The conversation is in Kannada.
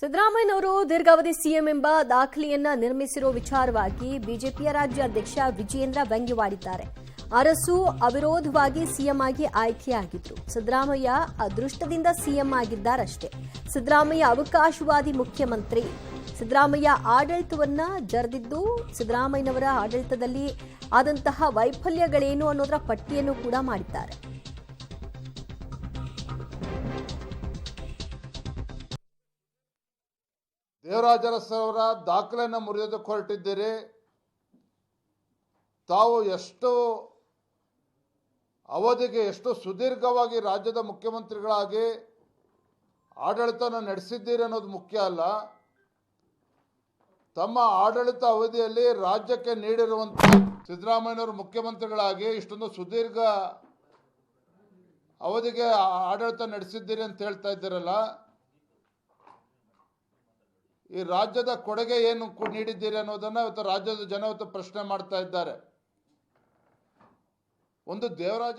ಸಿದ್ದರಾಮಯ್ಯನವರು ದೀರ್ಘಾವಧಿ ಸಿಎಂ ಎಂಬ ದಾಖಲೆಯನ್ನ ನಿರ್ಮಿಸಿರುವ ವಿಚಾರವಾಗಿ ಬಿಜೆಪಿಯ ರಾಜ್ಯಾಧ್ಯಕ್ಷ ವಿಜಯೇಂದ್ರ ವ್ಯಂಗ್ಯವಾಡಿದ್ದಾರೆ. ಅರಸು ಅವಿರೋಧವಾಗಿ ಸಿಎಂ ಆಗಿ ಆಯ್ಕೆಯಾಗಿದ್ರು. ಸಿದ್ದರಾಮಯ್ಯ ಅದೃಷ್ಟದಿಂದ ಸಿಎಂ ಆಗಿದ್ದಾರಷ್ಟೇ. ಸಿದ್ದರಾಮಯ್ಯ ಅವಕಾಶವಾದಿ ಮುಖ್ಯಮಂತ್ರಿ. ಸಿದ್ದರಾಮಯ್ಯ ಆಡಳಿತವನ್ನ ಜರೆದಿದ್ದು ಸಿದ್ದರಾಮಯ್ಯನವರ ಆಡಳಿತದಲ್ಲಿ ಆದಂತಹ ವೈಫಲ್ಯಗಳೇನು ಅನ್ನೋದರ ಪಟ್ಟಿಯನ್ನು ಕೂಡ ಮಾಡಿದ್ದಾರೆ. ದೇವರಾಜ ಅರಸವರ ದಾಖಲೆಯನ್ನು ಮುರಿಯೋದಕ್ಕೆ ಹೊರಟಿದ್ದೀರಿ. ತಾವು ಎಷ್ಟು ಅವಧಿಗೆ ಎಷ್ಟು ಸುದೀರ್ಘವಾಗಿ ರಾಜ್ಯದ ಮುಖ್ಯಮಂತ್ರಿಗಳಾಗಿ ಆಡಳಿತವನ್ನು ನಡೆಸಿದ್ದೀರಿ ಅನ್ನೋದು ಮುಖ್ಯ ಅಲ್ಲ. ತಮ್ಮ ಆಡಳಿತ ಅವಧಿಯಲ್ಲಿ ರಾಜ್ಯಕ್ಕೆ ನೀಡಿರುವಂಥ ಸಿದ್ದರಾಮಯ್ಯನವರು ಮುಖ್ಯಮಂತ್ರಿಗಳಾಗಿ ಇಷ್ಟೊಂದು ಸುದೀರ್ಘ ಅವಧಿಗೆ ಆಡಳಿತ ನಡೆಸಿದ್ದೀರಿ ಅಂತ ಹೇಳ್ತಾ ಇದ್ದೀರಲ್ಲ, ಈ ರಾಜ್ಯದ ಕೊಡುಗೆ ಏನು ನೀಡಿದ್ದೀರಿ ಅನ್ನೋದನ್ನು ಇವತ್ತು ರಾಜ್ಯದ ಜನ ಪ್ರಶ್ನೆ ಮಾಡ್ತಾ ಇದ್ದಾರೆ. ಒಂದು ದೇವರಾಜ